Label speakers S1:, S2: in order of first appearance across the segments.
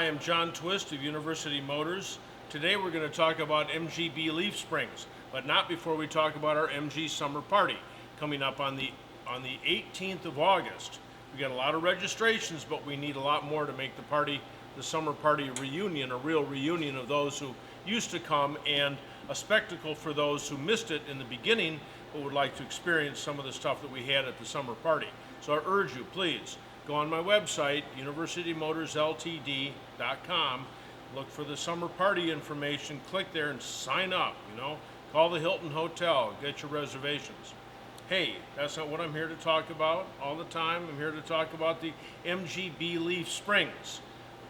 S1: Hi, I'm John Twist of University Motors. Today we're going to talk about MGB leaf springs, but not before we talk about our MG summer party coming up on the 18th of August. We got a lot of registrations, but we need a lot more to make the summer party reunion, a real reunion of those who used to come, and a spectacle for those who missed it in the beginning but would like to experience some of the stuff that we had at the summer party. So I urge you, please, go on my website, universitymotorsltd.com, look for the summer party information, click there and sign up, Call the Hilton Hotel, get your reservations. Hey, that's not what I'm here to talk about all the time. I'm here to talk about the MGB leaf springs.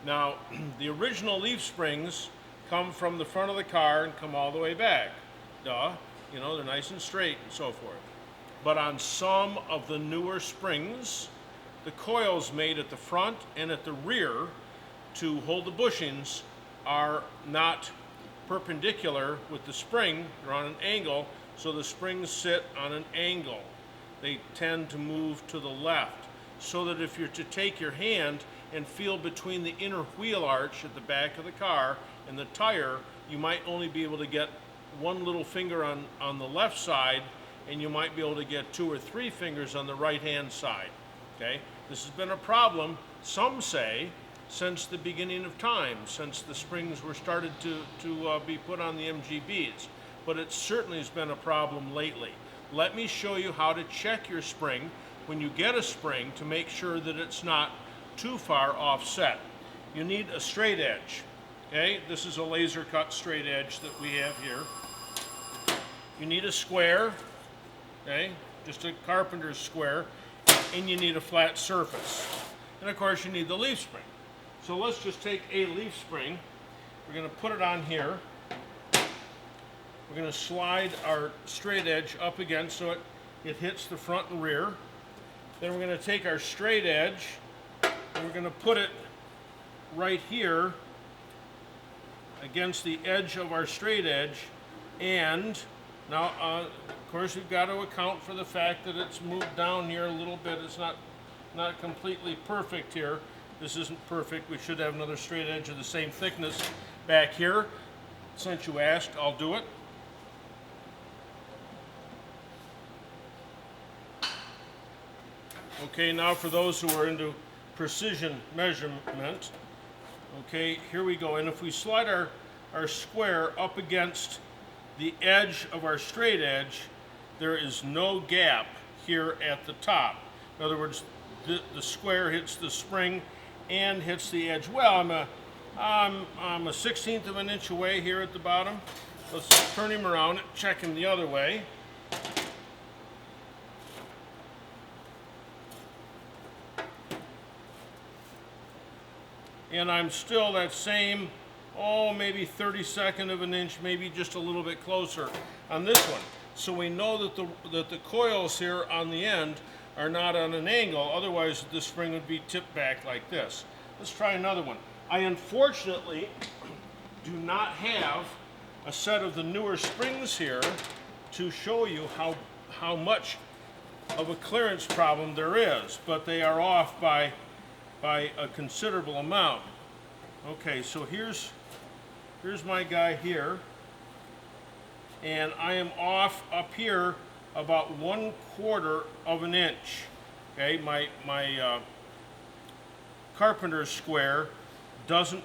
S1: Now, the original leaf springs come from the front of the car and come all the way back. Duh, they're nice and straight and so forth. But on some of the newer springs, the coils made at the front and at the rear to hold the bushings are not perpendicular with the spring. They're on an angle, so the springs sit on an angle. They tend to move to the left, so that if you're to take your hand and feel between the inner wheel arch at the back of the car and the tire, you might only be able to get one little finger on the left side, and you might be able to get 2 or 3 fingers on the right-hand side. Okay? This has been a problem, some say, since the beginning of time, since the springs were started to be put on the MGBs. But it certainly has been a problem lately. Let me show you how to check your spring when you get a spring to make sure that it's not too far offset. You need a straight edge. Okay? This is a laser cut straight edge that we have here. You need a square. Okay, just a carpenter's square, and you need a flat surface. And of course you need the leaf spring. So let's just take a leaf spring. We're going to put it on here. We're going to slide our straight edge up again so it hits the front and rear. Then we're going to take our straight edge and we're going to put it right here against the edge of our straight edge. And now, of course, we've got to account for the fact that it's moved down here a little bit. It's not completely perfect here. This isn't perfect. We should have another straight edge of the same thickness back here. Since you asked, I'll do it. Okay, now for those who are into precision measurement, okay, here we go. And if we slide our square up against the edge of our straight edge, there is no gap here at the top. In other words, the square hits the spring and hits the edge. Well, I'm a 1/16 of an inch away here at the bottom. Let's turn him around and check him the other way. And I'm still that same, maybe 32nd of an inch, maybe just a little bit closer on this one. So we know that the coils here on the end are not on an angle, otherwise this spring would be tipped back like this. Let's try another one. I unfortunately do not have a set of the newer springs here to show you how much of a clearance problem there is, but they are off by a considerable amount. Okay, so here's my guy here, and I am off up here about 1/4 of an inch. Okay, my carpenter's square doesn't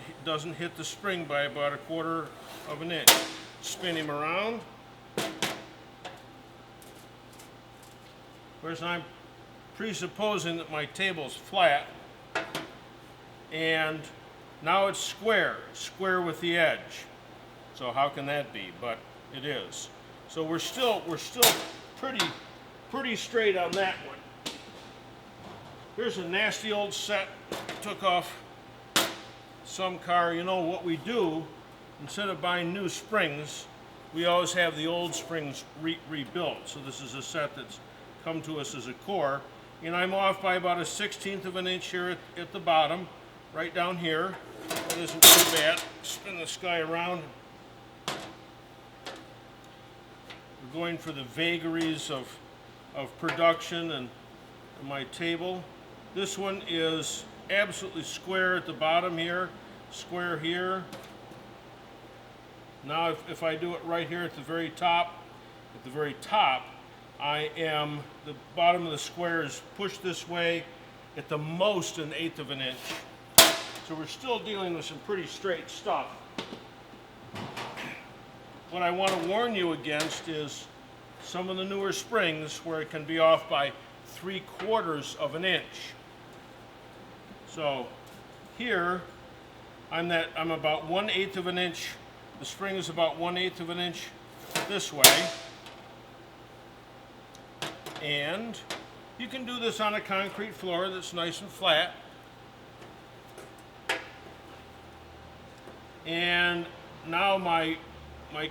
S1: hit the spring by about 1/4 of an inch. Spin him around. Of course, I'm presupposing that my table's flat, and now it's square with the edge. So how can that be? But it is. So we're still pretty straight on that one. Here's a nasty old set took off some car. What we do, instead of buying new springs, we always have the old springs rebuilt. So this is a set that's come to us as a core, and I'm off by about a 1/16 of an inch here at the bottom, right down here. That isn't too bad. Spin this guy around. We're going for the vagaries of production and my table. This one is absolutely square at the bottom here, square here. Now if I do it right here at the very top, the bottom of the square is pushed this way at the most 1/8 of an inch. So we're still dealing with some pretty straight stuff. What I want to warn you against is some of the newer springs where it can be off by 3/4 of an inch. So here I'm about 1/8 of an inch. The spring is about 1/8 of an inch this way. And you can do this on a concrete floor that's nice and flat. And now my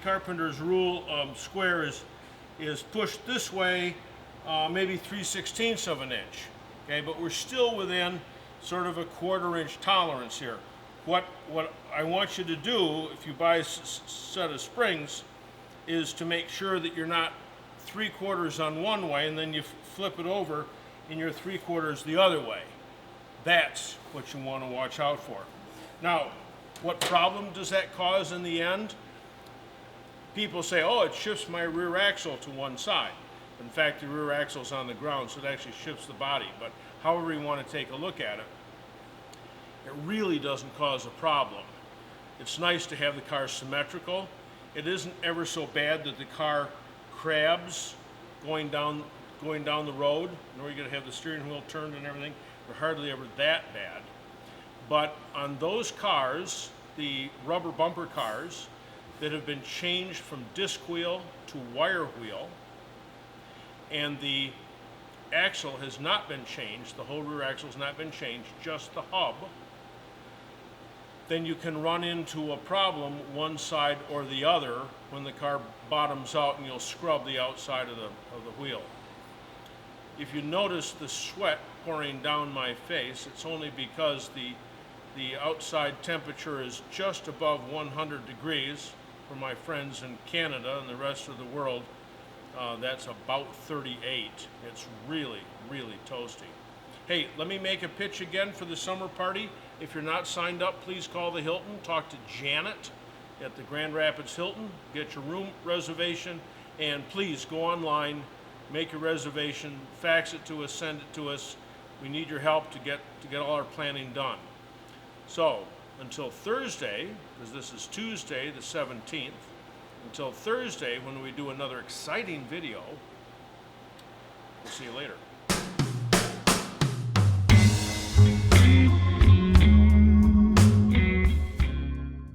S1: carpenter's rule square is pushed this way, maybe 3/16 of an inch. Okay, but we're still within sort of a 1/4 inch tolerance here. What I want you to do if you buy a set of springs is to make sure that you're not 3/4 on one way and then you flip it over and you're 3/4 the other way. That's what you want to watch out for. Now, what problem does that cause in the end? People say, oh, it shifts my rear axle to one side. In fact, the rear axle is on the ground, so it actually shifts the body. But however you want to take a look at it, it really doesn't cause a problem. It's nice to have the car symmetrical. It isn't ever so bad that the car crabs going down the road. You know, you're going to have the steering wheel turned and everything. They're hardly ever that bad. But on those cars, the rubber bumper cars that have been changed from disc wheel to wire wheel, and the axle has not been changed, the whole rear axle has not been changed, just the hub, then you can run into a problem one side or the other when the car bottoms out and you'll scrub the outside of the wheel. If you notice the sweat pouring down my face, it's only because the outside temperature is just above 100 degrees for my friends in Canada and the rest of the world. That's about 38. It's really, really toasty. Hey, let me make a pitch again for the summer party. If you're not signed up, please call the Hilton. Talk to Janet at the Grand Rapids Hilton. Get your room reservation, and please go online, make a reservation, fax it to us, send it to us. We need your help to get all our planning done. So until Thursday, because this is Tuesday the 17th, until Thursday when we do another exciting video, we'll see you later.